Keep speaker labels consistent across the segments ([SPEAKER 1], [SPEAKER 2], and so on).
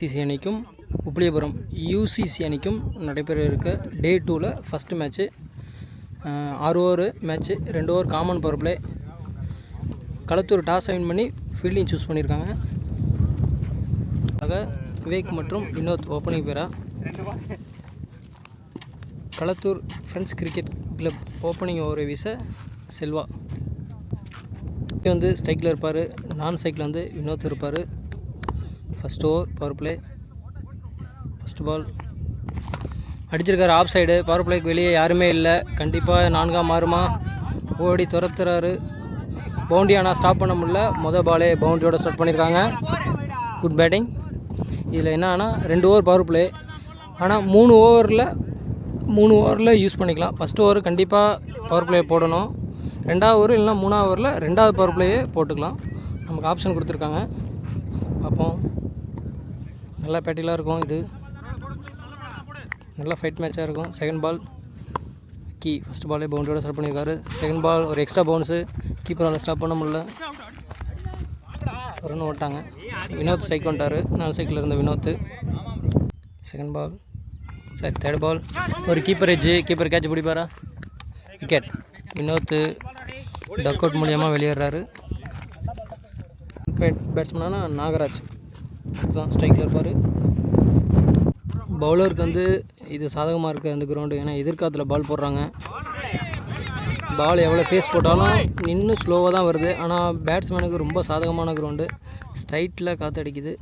[SPEAKER 1] CC அணிக்கும் Uppiliyapuram UCC அணிக்கும் நடைபெற இருக்க டே 2ல் first match 6 over match 2 over common power play. Kalathur toss win பண்ணி ஃபீல்டிங் சூஸ் பண்ணியிருக்காங்க. ஆக விவேக் மற்றும் வினோத் ஓப்பனிங் பேரா. Kalathur friends cricket club opening ஓவரை வீச செல்வா வந்து ஸ்ட்ரைக்கில் இருப்பார். நான் ஸ்ட்ரைக்கில் வந்து வினோத் இருப்பார். First over power play. First ball அடிச்சிருக்காரு ஆஃப் சைடு. பவர் பிளேக்கு வெளியே யாருமே இல்லை. கண்டிப்பாக 4 மாறுமா. ஓடி துரத்துறாரு. பவுண்டி ஆனால் ஸ்டாப் பண்ண முடியல. மொதல் பாலே பவுண்டியோட ஸ்டார்ட் பண்ணியிருக்காங்க. Good batting. இதில் என்ன ஆனால் 2 ஓவர் பவர் பிளே. ஆனால் 3 ஓவரில் யூஸ் பண்ணிக்கலாம். ஃபஸ்ட் ஓவர் கண்டிப்பாக பவர் பிளே போடணும். 2வது ஓவர் இல்லைனா 3வது ஓவரில் 2வது பவர் பிளேயே போட்டுக்கலாம். நமக்கு ஆப்ஷன் கொடுத்துருக்காங்க. பார்ப்போம். நல்லா பேட்டிலாக இருக்கும். இது நல்லா ஃபைட் மேட்சாக இருக்கும். செகண்ட் பால் கீ ஃபஸ்ட் பாலே பவுண்டரியோட ஸ்டார்ட் பண்ணியிருக்காரு. செகண்ட் பால் ஒரு எக்ஸ்ட்ரா பவுன்ஸு. கீப்பரால் ஸ்டாப் பண்ண முடியல. ரன் ஓட்டாங்க. வினோத் ஸ்ட்ரைக் வந்துட்டார். நான் சைக்கிளில் இருந்த Vinod. Second ball third ball ஒரு கீப்பர் எஜ்ஜு. கீப்பர் கேட்ச் பிடிப்பாரா? விக்கெட். வினோத் டக் அவுட் மூலியமாக வெளியேறாரு. பேட்ஸ்மேனான நாகராஜ் தான் ஸ்ட்ரைக்கில் இருப்பார். பவுலருக்கு வந்து இது சாதகமாக இருக்குது அந்த கிரவுண்டு. ஏன்னா எதிர்காலத்தில் பால் போடுறாங்க. பால் எவ்வளோ ஃபேஸ் போட்டாலும் நின்று ஸ்லோவாக தான் வருது. ஆனால் பேட்ஸ்மேனுக்கு ரொம்ப சாதகமான கிரவுண்டு. ஸ்ட்ரைட்டில் காற்று அடிக்குது.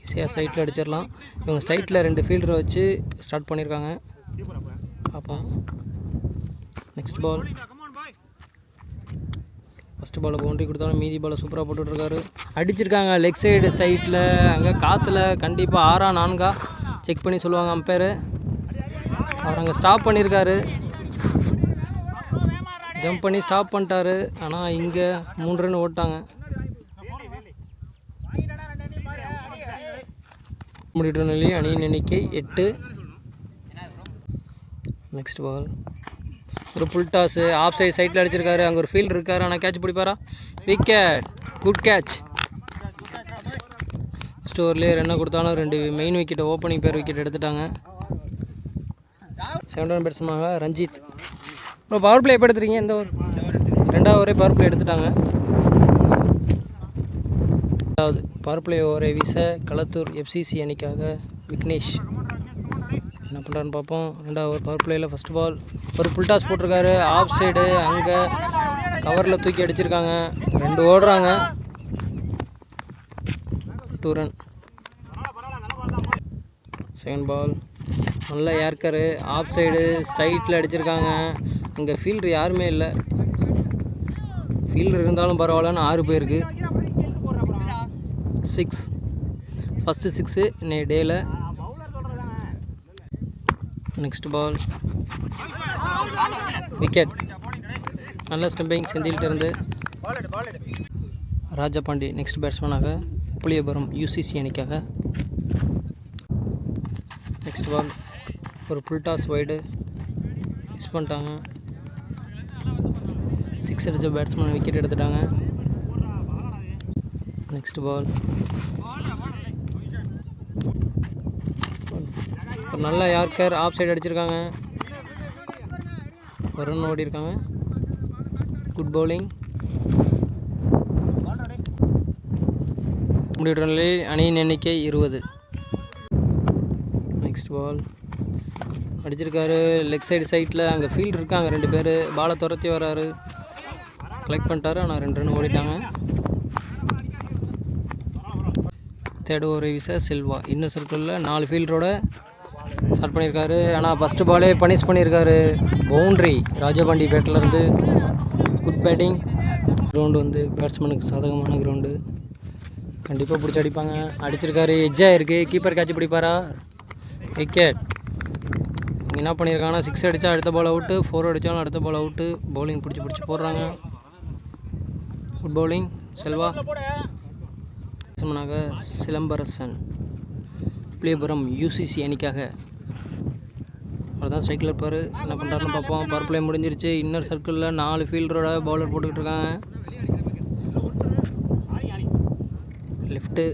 [SPEAKER 1] ஈஸியாக ஸ்ட்ரைட்டில் அடிச்சிடலாம். இவங்க ஸ்ட்ரைட்டில் 2 ஃபீல்டரை வச்சு ஸ்டார்ட் பண்ணியிருக்காங்க. பார்ப்போம். நெக்ஸ்ட் பால் ஃபஸ்ட்டு பாலை பவுண்ட்ரி கொடுத்தாலும் மீதி பாலை சூப்பராக போட்டுட்ருக்காரு. அடிச்சிருக்காங்க லெக் சைடு ஸ்ட்ரைட்டில். அங்கே காற்றுல கண்டிப்பாக 6 4 செக் பண்ணி சொல்லுவாங்க அம்பேரு. அவர் அங்கே ஸ்டாப் பண்ணியிருக்காரு. ஜம்ப் பண்ணி ஸ்டாப் பண்ணிட்டாரு. ஆனால் இங்கே 3 ரன் ஓட்டாங்க. முடிகிற நிலை அணியின் எண்ணிக்கை 8. நெக்ஸ்ட் பால் ஒரு புல் டாஸு. ஆஃப் சைடு சைட்டில் அடிச்சிருக்காரு. அங்கே ஒரு ஃபீல்டு இருக்கார். ஆனால் கேட்ச் பிடிப்பாரா? விக்கெட். Good catch. ஃபஸ்ட் ஓவர்லேயே ரன்னை கொடுத்தாலும் 2 மெயின் விக்கெட்டை ஓப்பனிங் பேர் விக்கெட் எடுத்துட்டாங்க. 7 ரன் பேட்ஸ்மேனாக ரஞ்சித். இப்போ பவர் பிளே எப்போ எடுத்துறீங்க? இந்த ஓவர் 2வது ஓவரே பவர் பிளே எடுத்துட்டாங்க. 2வது பவர் பிளே ஓவரை வீச களத்தூர் எஃப்சிசி அணிக்காக விக்னேஷ் என்ன பண்ணுறான்னு பார்ப்போம். 2வது ஓவர் பவர் பிளேயில் ஃபஸ்ட் பால் ஒரு புல் டாஸ் போட்டிருக்காரு. ஆஃப் சைடு அங்கே கவரில் தூக்கி அடிச்சிருக்காங்க. 2 ஓடுறாங்க. 2 ரன். செகண்ட் பால் நல்ல ஏர்க்கரு. ஆஃப் சைடு ஸ்ட்ரைட்டில் அடிச்சிருக்காங்க. இங்கே ஃபீல்டர் யாருமே இல்லை. ஃபீல்டர் இருந்தாலும் பரவாயில்லன்னு 6 பேருக்கு 6. ஃபஸ்ட்டு 6 இன்னைக்கு டேயில். Next ball wicket. நல்ல ஸ்டம்பிங் செந்தில்கிட்ட இருந்து. ராஜபாண்டி நெக்ஸ்ட் பேட்ஸ்மேனாக உப்பிலியபுரம் யூசிசி அணிக்காக. நெக்ஸ்ட் பால் ஒரு புல் டாஸ் வைடு மிஸ் பண்ணிட்டாங்க. 6 அடித்த பேட்ஸ்மேன் விக்கெட் எடுத்துட்டாங்க. நெக்ஸ்ட் பால் ஒரு நல்ல யார்க்கர். ஆஃப் சைடு அடிச்சிருக்காங்க. ஒரு ரன் ஓடி இருக்காங்க. Good bowling. முடிவுற நிலையில் அணியின் எண்ணிக்கை 20. நெக்ஸ்ட் பால் அடிச்சிருக்காரு லெக் சைடு சைட்டில். அங்கே ஃபீல்டு இருக்காங்க 2 பேர். பாலை துரத்தி வர்றாரு. கலெக்ட் பண்ணிட்டாரு. ஆனால் 2 ரன் ஓடிட்டாங்க. தேர்ட் ஓவரை வீச செல்வா இன்னர் சர்க்கிளில் 4 ஃபீல்டரோட ஸ்டார்ட் பண்ணியிருக்காரு. ஆனால் ஃபஸ்ட்டு பாலே பனிஷ் பண்ணியிருக்காரு. பவுண்ட்ரி ராஜபாண்டி பேட்டிலேருந்து. Good batting. கிரவுண்டு வந்து பேட்ஸ்மேனுக்கு சாதகமான கிரவுண்டு. கண்டிப்பாக பிடிச்சி அடிப்பாங்க. அடிச்சிருக்காரு. எஜ்ஜாக இருக்குது. கீப்பர் கேட்ச் பிடிப்பாரா? விக்கெட். என்ன பண்ணியிருக்காங்கன்னா 6 அடித்தா அடுத்த பால் அவுட்டு. 4 அடித்தாலும் அடுத்த பால் அவுட்டு. பவுலிங் பிடிச்சி போடுறாங்க. Good bowling Selva. பேட்ஸ்மேனாக சிலம்பரசன் உப்பிலியபுரம் யூசிசி அணிக்காக. அவர் தான் ஸ்ட்ரைக்கில் இருப்பார். என்ன பண்ணுறாருன்னு பார்ப்போம். பவர் பிளே முடிஞ்சிருச்சு. இன்னர் சர்க்கிளில் 4 ஃபீல்டரோட பவுலர் போட்டுக்கிட்டு இருக்காங்க. லெஃப்ட்டு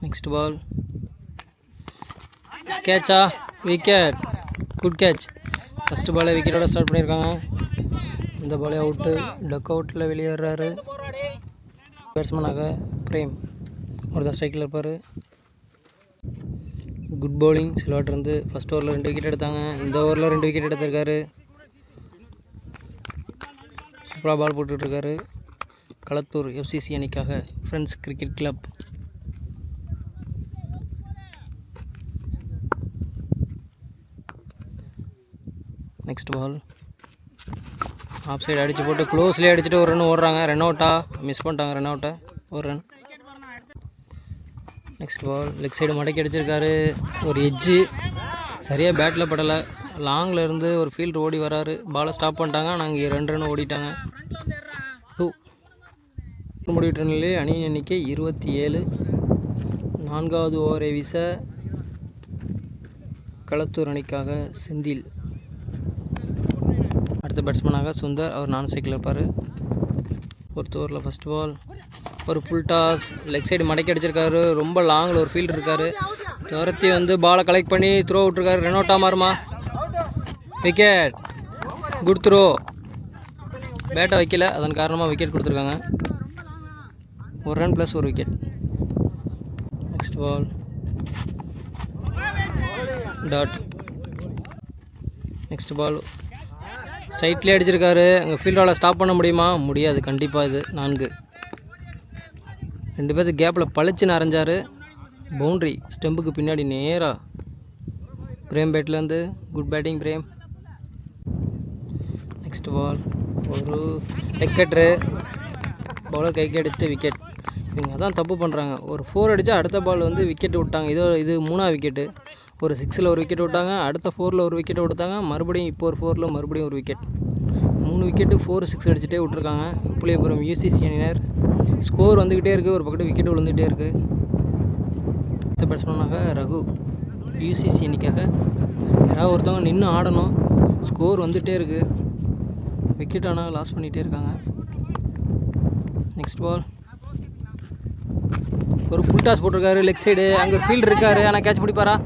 [SPEAKER 1] நெக்ஸ்ட் பால் கேட்சா, விக்கெட், குட் கேட்ச். ஃபஸ்ட்டு பாலை விக்கெட்டோட ஸ்டார்ட் பண்ணியிருக்காங்க. இந்த பாலே அவுட்டு, டக் அவுட்டில் வெளியேறாரு. பேட்ஸ்மேனாக பிரேம் ஒருத்தர் ஸ்ட்ரைக்கில் இருப்பார். குட் பவுலிங் சில்வாட்டிருந்து ஃபஸ்ட் ஓவரில் 2 விக்கெட் எடுத்தாங்க. இந்த ஓவரில் 2 விக்கெட் எடுத்திருக்காரு. சூப்பராக பால் போட்டுட்ருக்காரு. களத்தூர் FCC அணிக்காக friends cricket club. Next ball off side அடித்து போட்டு க்ளோஸ்லேயே அடிச்சுட்டு ஒரு ரன் ஓடுறாங்க. ரன் அவுட்டா, மிஸ் பண்ணிட்டாங்க ரன் அவுட்டை. ஒரு run. Next ball leg side மடக்கி அடிச்சிருக்காரு. ஒரு எட்ஜு சரியாக பேட்டில் படலை. லாங்கில் இருந்து ஒரு ஃபீல்டு ஓடி வராரு. பாலை ஸ்டாப் பண்ணிட்டாங்க. நாங்கள் 2 ரன் ஓடிட்டாங்க. 2 முடிவிட்ட நிலையில் அணியின் எண்ணிக்கை 27. 4வது ஓவரை வீச களத்தூர் அணிக்காக செந்தில். அடுத்த பேட்ஸ்மேனாக சுந்தர், அவர் நான் சைக்கிள் இருப்பார். ஒரு ஓவரில் ஃபஸ்ட் பால் ஒரு ஃபுல் டாஸ், லெக் சைடு மடக்கி அடிச்சிருக்காரு. ரொம்ப லாங்கில் ஒரு ஃபீல்டு இருக்கார். துரத்தி வந்து பாலை கலெக்ட் பண்ணி த்ரோ விட்ருக்காரு. ரன் அவுட்டாக மாறுமா? Wicket, good throw. பேட்டை வைக்கல, அதன் காரணமாக விக்கெட் கொடுத்துருக்காங்க. ஒரு ரன் ப்ளஸ் ஒரு wicket. Next ball dot. Next ball சைட்லேயே அடிச்சிருக்காரு. அங்கே ஃபீல்டால் ஸ்டாப் பண்ண முடியுமா? முடியாது கண்டிப்பாக. இது 4. 2 பேர்த்து கேப்பில் பளிச்சுன்னு அரைஞ்சார். பவுண்ட்ரி ஸ்டெம்புக்கு பின்னாடி நேராக. பிரேம் பேட்லேருந்து good batting Prem. Next ball ஒரு டெக்கெட்ரு, பவுலர் கைக்கு அடிச்சுட்டு விக்கெட். இவங்க அதான் தப்பு பண்ணுறாங்க. ஒரு 4 அடித்தா அடுத்த பால் வந்து விக்கெட் விட்டாங்க. இது 3ஆவது விக்கெட்டு. ஒரு 6ல் ஒரு விக்கெட் விட்டாங்க. அடுத்த 4ல் ஒரு விக்கெட் விட்டாங்க. மறுபடியும் இப்போ ஒரு 4ல் மறுபடியும் ஒரு விக்கெட். 3 விக்கெட்டு 4, 6 அடிச்சுட்டே விட்ருக்காங்க. புளியபுரம் UCC அணியினர். ஸ்கோர் வந்துக்கிட்டே இருக்குது. ஒரு பக்கத்து விக்கெட்டு விழுந்துகிட்டே இருக்குது. அடுத்த பேட்ஸ்மேனாக ரகு, UCC அணிக்காக. யாராவது ஒருத்தவங்க நின்று ஆடணும். ஸ்கோர் வந்துகிட்டே இருக்குது. விக்கெட் ஆனால் லாஸ் பண்ணிகிட்டே இருக்காங்க. நெக்ஸ்ட் பால் ஒரு ஃபுல் டாஸ் போட்டிருக்காரு லெக் சைடு. அங்கே ஃபீல்டு இருக்கார், ஆனால் கேட்ச் பிடிப்பாரா?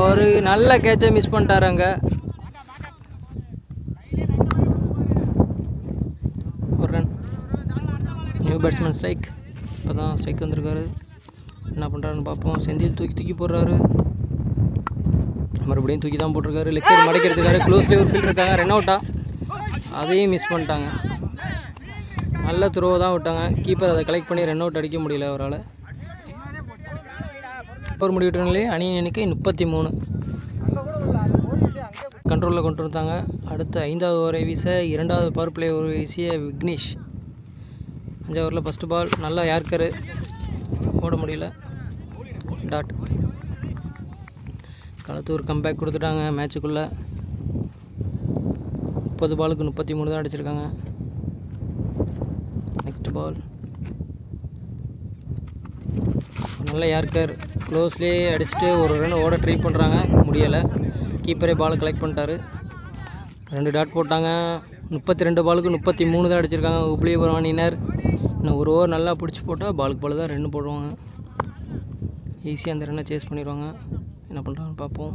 [SPEAKER 1] ஒரு நல்ல கேட்சை மிஸ் பண்ணிட்டார். அங்கே ஒரு ரன். New batsman strike. இப்போ தான் ஸ்ட்ரைக் வந்திருக்காரு. என்ன பண்ணுறாருன்னு பார்ப்போம். செந்தில் தூக்கி போடுறாரு. மறுபடியும் தூக்கி தான் போட்டிருக்காரு. லெக் சைடு மடக்கி எடுத்துருக்காரு. க்ளோஸ்லேயே ஒரு ஃபீல்டு இருக்காங்க. ரன் அவுட்டா? அதையும் மிஸ் பண்ணிட்டாங்க. நல்ல த்ரோ தான் விட்டாங்க. கீப்பர் அதை கலெக்ட் பண்ணி ரன் அவுட் அடிக்க முடியல அவரால். ஒரு முடிவிட்ட நிலையில் அணியின் எண்ணிக்கை 33. கண்ட்ரோலில் கொண்டு வந்தாங்க. அடுத்து 5வது ஓவரை வீச 2வது பவர் பிளே ஒரு வீசிய விக்னேஷ். 5வது ஓவரில் ஃபஸ்ட்டு பால் நல்லா யார்க்கரு, ஓட முடியல. டாட். களத்தூர் கம்பேக் கொடுத்துட்டாங்க மேட்சுக்குள்ளே. 30 பாலுக்கு 33 தான் அடிச்சிருக்காங்க. நெக்ஸ்ட் பால் நல்ல யார்க்கர், க்ளோஸ்லேயே அடிச்சுட்டு ஒரு ரன் ஓட ட்ரை பண்ணுறாங்க. முடியலை. கீப்பரே பால் கலெக்ட் பண்ணிட்டாரு. 2 டாட் போட்டாங்க. 32 பாலுக்கு 33 தான் அடிச்சிருக்காங்க உப்ளியபுரம் அணியினர். இன்னும் ஒரு ஓவர் நல்லா பிடிச்சி போட்டால் பாலுக்கு பால் தான் 2 போடுவாங்க. ஈஸியாக அந்த ரன்னை சேஸ் பண்ணிடுவாங்க. என்ன பண்ணுறாங்கன்னு பார்ப்போம்.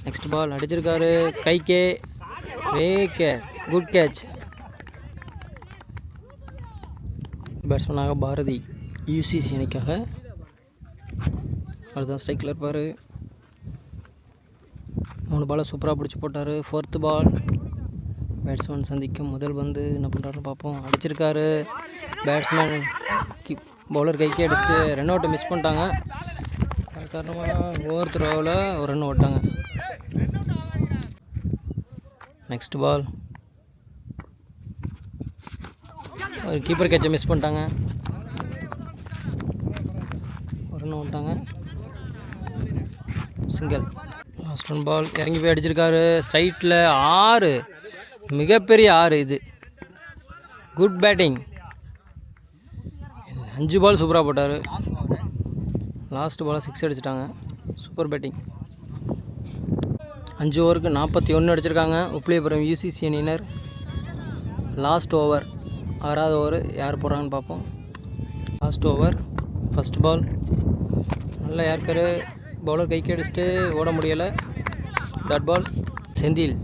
[SPEAKER 1] நெக்ஸ்ட் பால் அடிச்சிருக்காரு. கைக்கே விக்கெட், குட் கேட்ச். பேட்ஸ்மேனாக பாரதி, UCC அணிக்காக. அதுதான் ஸ்ட்ரைக்கில் இருப்பார். 3 பாலை சூப்பராக பிடிச்சி போட்டார். 4th பால் பேட்ஸ்மேன் சந்திக்கும் முதல் பந்து. என்ன பண்ணுறாருன்னு பார்ப்போம். அடிச்சிருக்காரு. பேட்ஸ்மேன் பவுலர் கைக்கே அடிச்சுட்டு ரன் அவுட்டை மிஸ் பண்ணிட்டாங்க. அது காரணமாக ஓவர் த்ரோவில் ஒரு ரன் ஓட்டாங்க. நெக்ஸ்ட் பால் ஒரு கீப்பர் கேட்சை மிஸ் பண்ணிட்டாங்க. ஒரு ரன் ஓட்டாங்க. சிங்கிள். லாஸ்ட் 1 பால் இறங்கி போய் அடிச்சிருக்காரு. ஸ்ட்ரைட்டில் 6, மிகப்பெரிய 6 இது. Good batting. 5 பால் சூப்பராக போட்டார். லாஸ்ட் பால் 6 அடிச்சிட்டாங்க. Super batting. 5 ஓவருக்கு 41 அடிச்சிருக்காங்க உப்ளியபுரம் UCC அணியினர். லாஸ்ட் ஓவர் 6வது ஓவர் யார் போடுறாங்கன்னு பார்ப்போம். லாஸ்ட் ஓவர் ஃபஸ்ட் பால் நல்ல ஏற்கரு, பவுலர் கைக்கு அடிச்சுட்டு ஓட முடியலை. Dot ball. செந்தில்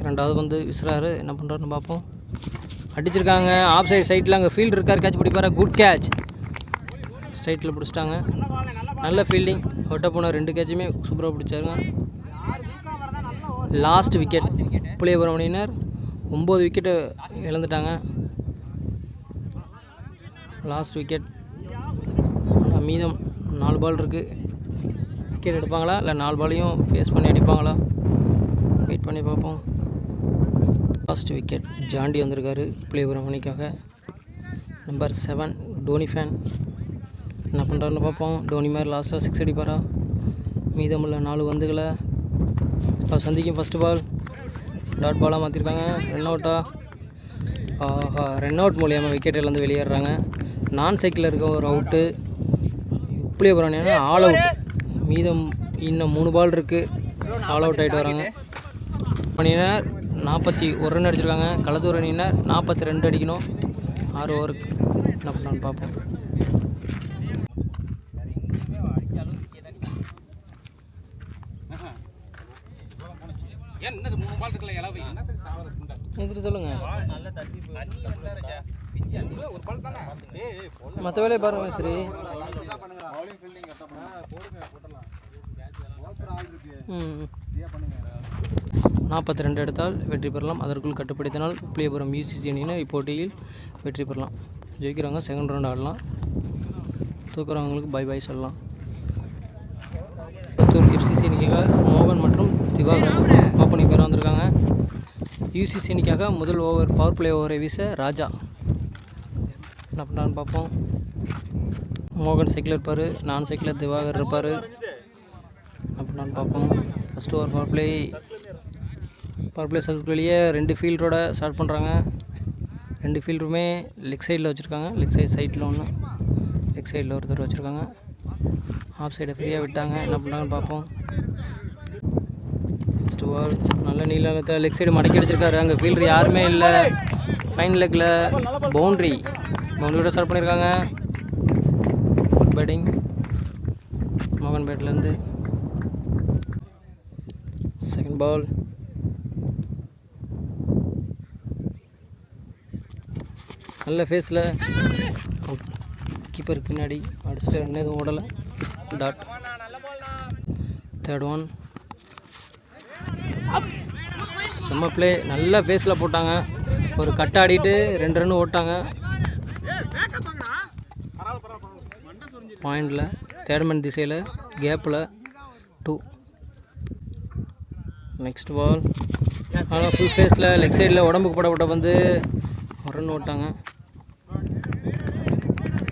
[SPEAKER 1] ரெண்டாவது வந்து விசுறாரு, என்ன பண்ணுறாருன்னு பார்ப்போம். அடிச்சிருக்காங்க ஆஃப் சைடு சைட்டில், அங்கே ஃபீல்டு இருக்கார், கேட்ச் பிடிப்பாரா, குட் கேட்ச், ஸ்ட்ரைட்டில் பிடிச்சிட்டாங்க. நல்ல ஃபீல்டிங், ஒட்ட போன 2 கேட்சுமே சூப்பராக பிடிச்சாருங்க. லாஸ்ட் விக்கெட் புளியபுரம் அணியினர் 9 விக்கெட்டு இழந்துட்டாங்க. Last wicket. மீதம் 4 பால் இருக்குது. விக்கெட் எடுப்பாங்களா இல்லை 4 பாலையும் ஃபேஸ் பண்ணி அடிப்பாங்களா, வெயிட் பண்ணி பார்ப்போம். லாஸ்ட் விக்கெட் ஜாண்டி வந்திருக்காரு புளியபுரம் அணிக்காக. நம்பர் 7 டோனி ஃபேன் என்ன பண்ணுறாருன்னு பார்ப்போம். டோனி மாதிரி லாஸ்ட்டாக 6 அடிப்பாரா, மீதமுள்ள 4 பந்துகளை சந்திக்கும். ஃபஸ்ட்டு பால் டாட் பாலாக மாற்றிருக்காங்க. ரன் அவுட்டா, ஆஹா, ரன் அவுட் மூலியமாக விக்கெட்டிலேருந்து வெளியேறாங்க. நான் சைக்கிளில் இருக்க ஒரு அவுட்டு. புளியபுரம் அணியான ஆல் அவுட். மீதம் இன்னும் 3 பால் இருக்குது, ஆல் அவுட் ஆகிட்டு வராங்க. அணியினர் 41 ரன் அடிச்சிருக்காங்க. களத்தூர் அணியினர் 42 அடிக்கணும். 6 ஓவருக்கு என்ன பண்ணலான்னு பார்ப்போம். சொல்லுங்க, மற்ற வேலையை பாருங்க. சரி, 42 எடுத்தால் வெற்றி பெறலாம். அதற்குள் கட்டுப்படுத்தினால் புளியபுரம் UCC அணியினர் இப்போட்டியில் வெற்றி பெறலாம். ஜெயிக்கிறவங்க செகண்ட் ரவுண்ட் ஆடலாம், தூக்குறவங்களுக்கு பை பை சொல்லலாம். களத்தூர் FCC அணிக்காக மோகன் மற்றும் திவாகர் ஓப்பனிங் பேர் வந்திருக்காங்க. UCC அணிக்காக முதல் ஓவர் பவர் பிளே ஓவரை வீச ராஜா என்ன பண்ணுறான்னு பார்ப்போம். மோகன் சைக்கிள் இருப்பார், நான் சைக்கிளில் திவாகர் இருப்பார். என்ன பண்ணுறான்னு பார்ப்போம். ஃபஸ்ட் ஓவர் பவர் பிளே சர்க்கிள்லேயே 2 ஃபீல்டரோட ஸ்டார்ட் பண்ணுறாங்க. 2 ஃபீல்டருமே லெக் சைடில் வச்சுருக்காங்க. லெக் சைடில் ஒன்று, லெக் சைடில் ஒருத்தர் வச்சுருக்காங்க. ஆஃப் சைடை ஃப்ரீயாக விட்டாங்க, என்ன பண்ணுறாங்கன்னு பார்ப்போம். ஃபஸ்ட்டு பால் நல்ல நீளத்தை லெக் சைடு மடக்கி அடிச்சிருக்காரு. அங்கே ஃபீல்டர் யாருமே இல்லை. ஃபைன் லெக்கில் பவுண்டரியோட ஸ்டார்ட் பண்ணியிருக்காங்க. குட் பேட்டிங் மோகன் பேட்லேருந்து. செகண்ட் பால் நல்ல ஃபேஸில் கீப்பருக்கு பின்னாடி அடிச்சுட்டு ரன் எதுவும் ஓடலை. டாட். தேர்ட் ஒன் செம்ம பிளே, நல்ல ஃபேஸில் போட்டாங்க. ஒரு கட் ஆடிட்டு 2 ரன் ஓட்டாங்க. பாயிண்டில் தேர்ட்மேன் திசையில் கேப்பில் 2. நெக்ஸ்ட் பால் ஆனால் ஃபுல் ஃபேஸில் லெக் சைடில் உடம்புக்கு போடப்பட்ட வந்து 1 ரன் ஓட்டாங்க.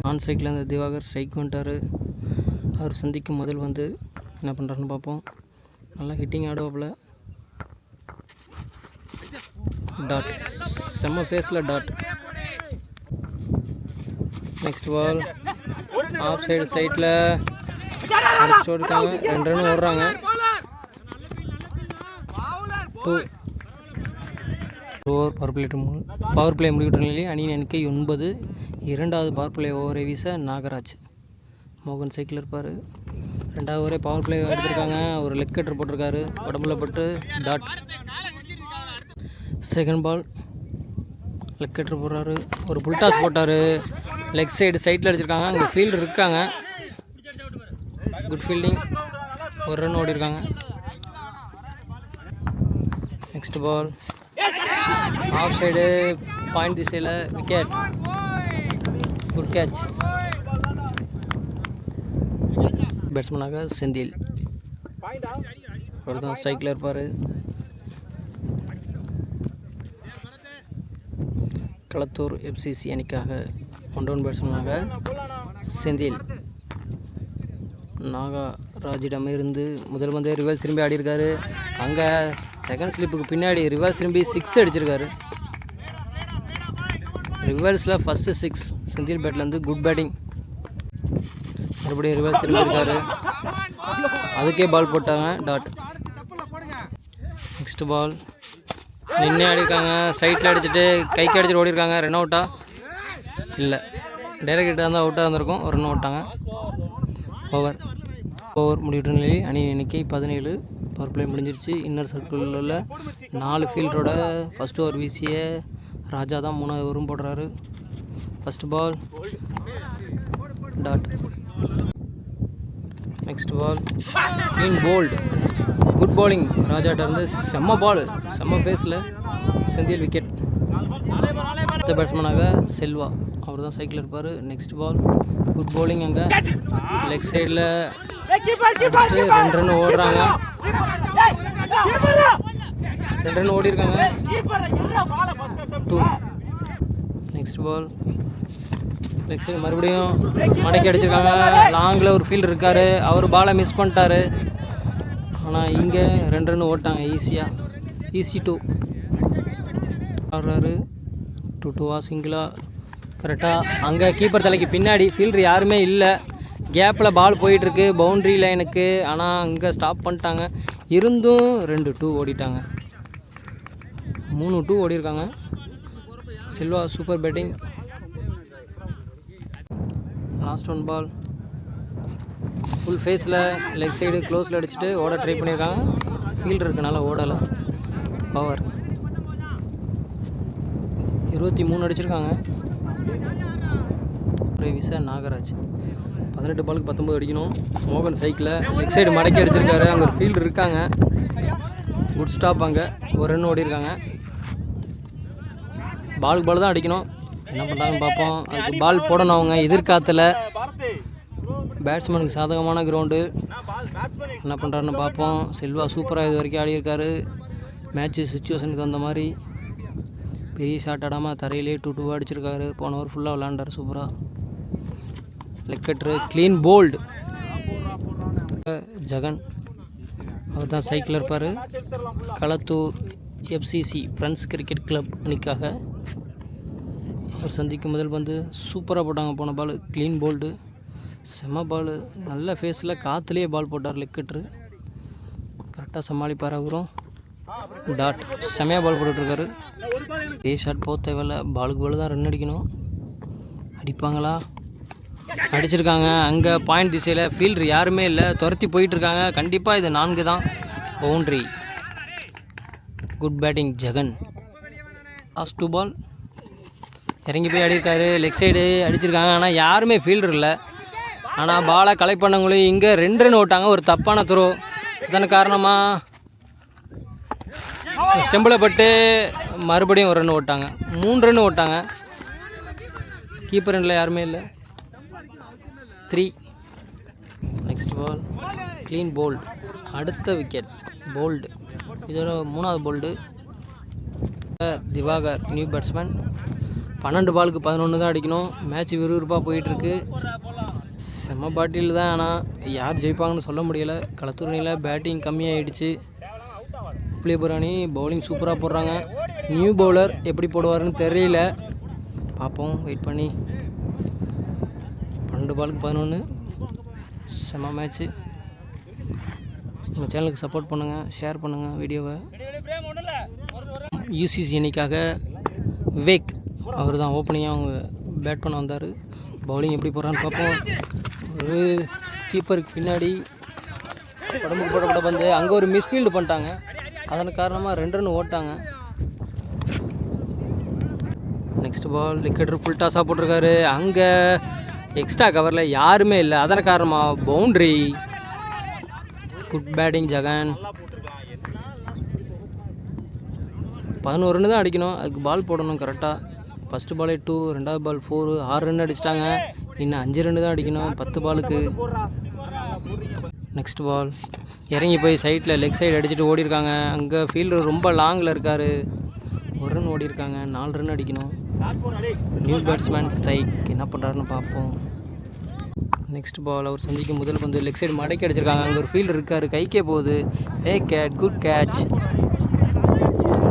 [SPEAKER 1] ஆன் சைக்கிள் அந்த திவாகர் ஸ்ட்ரைக் வந்துட்டார். அவர் சந்திக்கும் முதல் வந்து என்ன பண்ணுறாருன்னு பார்ப்போம். நல்லா ஹிட்டிங் ஆடுவாப்பில். டாட், செம்ம ஃபேஸில் dot. Next ball off side சைட்டில் அடிச்சுட்டு இருக்காங்க. 2 ரன் ஓடுறாங்க. 2 ஓவர் பவர் பிளே முடிக்கிற நிலையில் அணியின் எண்ணிக்கை 9. 2வது பவர் பிளே ஓவரை வீச நாகராஜ். மோகன் சைக்கிள் இருப்பார். 2வது ஓவரே பவர் பிளே எடுத்திருக்காங்க. ஒரு லெக் கட்டர் போட்டிருக்காரு, உடம்புல பட்டு dot. Second ball leg cutter போடுறாரு, ஒரு புல்டாஸ் போட்டார். லெக் சைடு சைட்டில் அடிச்சிருக்காங்க. அங்கே ஃபீல்டர் இருக்காங்க. குட் ஃபீல்டிங், 1 ரன் ஓடிருக்காங்க. Next ball off side point திசையில் விக்கெட். Good catch. பேட்ஸ்மேனாக செந்தில், ஒருத்தன் ஸ்ட்ரைக்கில் இருப்பார். களத்தூர் FCC அணிக்காக 1 டவுன் பேட்ஸ்மேனாக செந்தில். நாகராஜிடமிருந்து முதல் பந்தே ரிவர்ஸ் திரும்பி ஆடிருக்காரு. அங்கே செகண்ட் ஸ்லிப்புக்கு பின்னாடி ரிவர்ஸ் திரும்பி 6 அடிச்சிருக்காரு. ரிவர்ஸில் ஃபஸ்ட்டு 6 செந்தில் பேட்லேருந்து. Good batting. மறுபடியும் ரிவர்ஸ் திரும்பி இருக்காரு, அதுக்கே பால் போட்டாங்க. டாட். நெக்ஸ்ட் பால் நின்று ஆடிருக்காங்க. சைட்டில் அடிச்சுட்டு கைக்கு அடிச்சுட்டு ஓடிருக்காங்க. ரன் அவுட்டா இல்லை, டைரக்ட் இருந்தால் அவுட்டாக இருந்திருக்கும். 1 ரன் ஓட்டாங்க. ஓவர் முடிவுற்ற நிலையில் அணி எண்ணிக்கை 17. பவர் பிளே முடிஞ்சிருச்சு. இன்னர் சர்க்கிளில் உள்ள 4 ஃபீல்டரோட ஃபஸ்ட் ஓவர் வீசிய ராஜா தான் 3வது ஓவரும் போடுறாரு. First ball dot. Next ball clean bowled. Good bowling ராஜாட்ட இருந்து. செம்ம பால், செம்ம பேஸில் செந்தில் விக்கெட். அடுத்த பேட்ஸ்மேனாக செல்வா, அவர் தான் சைக்கிள் இருப்பார். Next ball good bowling. அங்கே லெக் சைடில் 2 ரன் ஓடுறாங்க. 2 ரன் ஓடி இருக்காங்க. 2. நெக்ஸ்ட் பால் லெக் சைடு மறுபடியும் மடக்கி அடிச்சிருக்காங்க. லாங்கில் ஒரு ஃபீல்டர் இருக்கார், அவர் பாலை மிஸ் பண்ணிட்டாரு. ஆனால் இங்கே 2 ரன் ஓட்டாங்க ஈஸியாக. ஈஸி 2 ஆடுறாரு. 2-2 சிங்கிளாக கரெக்டாக. அங்கே கீப்பர் தலைக்கு பின்னாடி ஃபீல்டர் யாருமே இல்லை. கேப்பில் பால் போயிட்டுருக்கு பவுண்ட்ரி லைனுக்கு. ஆனால் அங்கே ஸ்டாப் பண்ணிட்டாங்க. இருந்தும் 2-2 ஓடிட்டாங்க. 3-2 ஓடிருக்காங்க. Selva super batting. Last 1 ball full ஃபேஸில் லெக் சைடு க்ளோஸில் அடிச்சுட்டு ஓட ட்ரை பண்ணியிருக்காங்க. ஃபீல்டர் இருக்கனால ஓடலை. பவர் 23 அடிச்சிருக்காங்க. விசா நாகராஜ் 18 பாலுக்கு 19 அடிக்கணும். மோகன் சைக்கிளை லெக் சைடு மடக்கி அடிச்சிருக்காரு. அங்கே ஒரு ஃபீல்டர் இருக்காங்க. Good stop. அங்கே 1 ரன் ஓடி இருக்காங்க. பாலுக்கு பால் தான் அடிக்கணும். என்ன பண்ணுறாங்கன்னு பார்ப்போம். அதுக்கு பால் போடணும். அவங்க எதிர்காத்தில் பேட்ஸ்மேனுக்கு சாதகமான கிரவுண்டு. என்ன பண்ணுறாருன்னு பார்ப்போம். செல்வா சூப்பராக இது வரைக்கும் ஆடியிருக்காரு. மேட்ச்சு சுச்சுவேஷனுக்கு தகுந்த மாதிரி பெரிய ஷாட் ஆடாமல் தரையிலே 2-2 அடிச்சிருக்காரு. போன ஓவர் ஃபுல்லாக விளாண்டார் சூப்பராக. லெக்கட்ரு க்ளீன் போல்டு. ஜெகன், அவர் தான் சைக்கிள் இருப்பார். Kalathur FCC friends cricket club அணிக்காக அவர் சந்திக்கும் முதல் பந்து சூப்பராக போட்டாங்க. போன பால் க்ளீன் போல்டு, செம்ம பால். நல்ல ஃபேஸில் காற்றுலேயே பால் போட்டார். லெக்கட்ரு கரெக்டாக சமாளிப்பார். அவரும் டாட் செம்மையாக பால் போட்டுட்ருக்காரு. ஷாட் போக தேவையில்ல. பாலுக்கு பால் தான் ரன் அடிக்கணும். அடிப்பாங்களா? அடிச்சிருக்காங்க. அங்கே பாயிண்ட் திசையில் ஃபீல்டர் யாருமே இல்லை, துரத்தி போயிட்டுருக்காங்க. கண்டிப்பாக இது 4 தான். Boundary. Good batting Jagan. Last 2 ball இறங்கி போய் அடியிருக்காரு. லெக் சைடு அடிச்சிருக்காங்க. ஆனால் யாருமே ஃபீல்டர் இல்லை. ஆனால் பாலை கலெக்ட் பண்ணவங்களும் இங்கே 2 ரன் ஓட்டாங்க. ஒரு தப்பான த்ரோ. இதன் காரணமாக ஸ்டெம்பில் பட்டு மறுபடியும் 1 ரன் ஓட்டாங்க. 3 ரன் ஓட்டாங்க. கீப்பர் ரன்னில் யாருமே இல்லை. 3. Next ball clean bowled. அடுத்த விக்கெட் போல்டு. இதோட 3வது போல்டு. Diwakar new batsman. 12 பாலுக்கு 11 தான் அடிக்கணும். மேட்ச் விறுவிறுப்பாக போயிட்டுருக்கு. செம்ம பாட்டில் தான். ஆனால் யார் ஜெயிப்பாங்கன்னு சொல்ல முடியலை. களத்தூரணியில் பேட்டிங் கம்மியாகிடுச்சு. புளியபுரம் அணி பவுலிங் சூப்பராக போடுறாங்க. நியூ பவுலர் எப்படி போடுவாருன்னு தெரியல. பார்ப்போம் வெயிட் பண்ணி. 12 பாலுக்கு 11. செம்ம மேட்ச்சு. நம்ம சேனலுக்கு சப்போர்ட் பண்ணுங்கள், ஷேர் பண்ணுங்கள் வீடியோவை. UCC அணிக்காக விவேக், அவர் தான் ஓப்பனிங்காக அவங்க பேட் பண்ண வந்தார். பவுலிங் எப்படி போடுறான்னு பார்ப்போம். ஒரு கீப்பருக்கு பின்னாடி உடம்புக்கு போடப்பட பந்து. அங்கே ஒரு மிஸ்ஃபீல்டு பண்ணிட்டாங்க. அதன் காரணமாக 2 ரன் ஓட்டாங்க. நெக்ஸ்ட் பால் விக்கெட் ஃபுல் டாஸாக போட்டிருக்காரு. அங்கே எக்ஸ்ட்ரா கவரில் யாருமே இல்லை. அதன் காரணமாக boundary. Good batting Jagan. 11 run தான் அடிக்கணும். அதுக்கு பால் போடணும் கரெக்டாக. ஃபஸ்ட்டு பாலே 2, 2வது பால் 4, 6 ரன் அடிச்சிட்டாங்க. இன்னும் 5 ரன் தான் அடிக்கணும் 10 பாலுக்கு. நெக்ஸ்ட் பால் இறங்கி போய் சைட்டில் லெக் சைடு அடிச்சுட்டு ஓடிருக்காங்க. அங்கே ஃபீல்டர் ரொம்ப லாங்கில் இருக்கார். 1 ரன் ஓடிருக்காங்க. 4 ரன் அடிக்கணும். New batsman strike. என்ன பண்ணுறாருன்னு பார்ப்போம். நெக்ஸ்ட் பால் அவர் சந்திக்கும் முதல் பந்து லெக் சைடு மடக்கி அடிச்சிருக்காங்க. அங்கே ஒரு ஃபீல்டர் இருக்கார். கைக்கே போகுது. Gate good catch.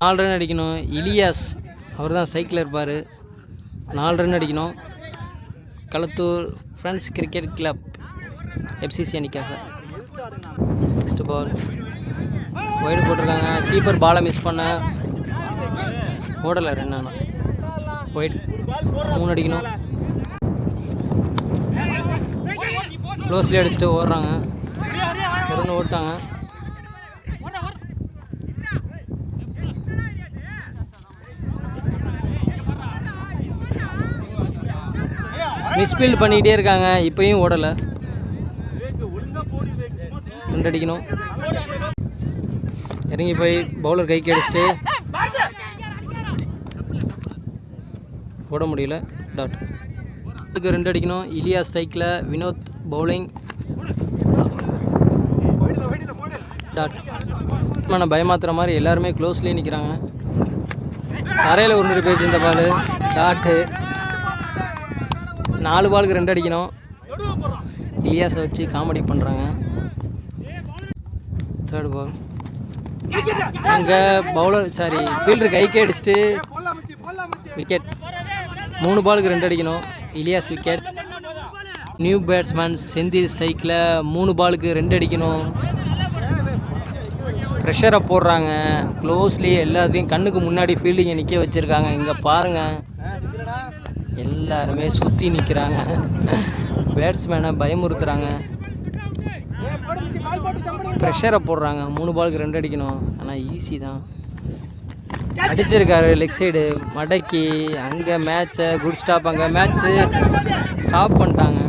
[SPEAKER 1] 4 ரன் அடிக்கணும். இலியாஸ், அவர் தான் சைக்கிள் இருப்பார். 4 ரன் அடிக்கணும். Kalathur friends cricket club FCC அணிக்காக. நெக்ஸ்ட் பால் வைடு போட்டிருக்காங்க. கீப்பர் பாலை மிஸ் பண்ண ஓடலை. 2 ஆனால் வைடு. 3 அடிக்கணும். க்ளோஸ்லி அடிச்சுட்டு ஓடுறாங்க. தொடர்ந்து ஓட்டாங்க. மிஸ்ஃபீல்ட் பண்ணிக்கிட்டே இருக்காங்க. இப்பயும் ஓடலை. 2 அடிக்கணும். இறங்கி போய் பவுலர் கைக்கு அடிச்சுட்டு ஓட முடியல. டாட். இதுக்கு 2 அடிக்கணும். இலியா ஸ்ட்ரைக்கில், வினோத் பவுலிங். டாட். நான் பயமாத்துற மாதிரி எல்லாருமே க்ளோஸ்லேயே நிற்கிறாங்க. தரையில் உருண்டு போயிடுச்சு இந்த பால். டாட்டு. 4 பாலுக்கு 2 அடிக்கணும். இலியாஸை வச்சு காமெடி பண்ணுறாங்க. 3rd பால். அங்கே ஃபீல்டர் கைக்கே அடிச்சுட்டு விக்கெட். 3 பாலுக்கு 2 அடிக்கணும். Ilyas wicket. New batsman Senthil ஸ்ட்ரைக்கில் 3 பாலுக்கு 2 அடிக்கணும். ப்ரெஷரை போடுறாங்க. க்ளோஸ்லேயே எல்லாத்தையும் கண்ணுக்கு முன்னாடி ஃபீல்டிங்கை நிற்க வச்சுருக்காங்க. இங்கே பாருங்கள், எல்லாருமே சுற்றி நிற்கிறாங்க. பேட்ஸ்மேனை பயமுறுத்துகிறாங்க. ப்ரெஷரை போடுறாங்க. 3 பாலுக்கு 2 அடிக்கணும். ஆனால் ஈஸி தான். அடிச்சிருக்காரு லெக் சைடு மடக்கி. அங்கே மேட்சை குட் ஸ்டாப். அங்கே மேட்ச்சு ஸ்டாப் பண்ணிட்டாங்க.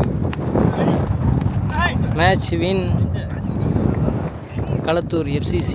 [SPEAKER 1] Match win Kalathur FCC.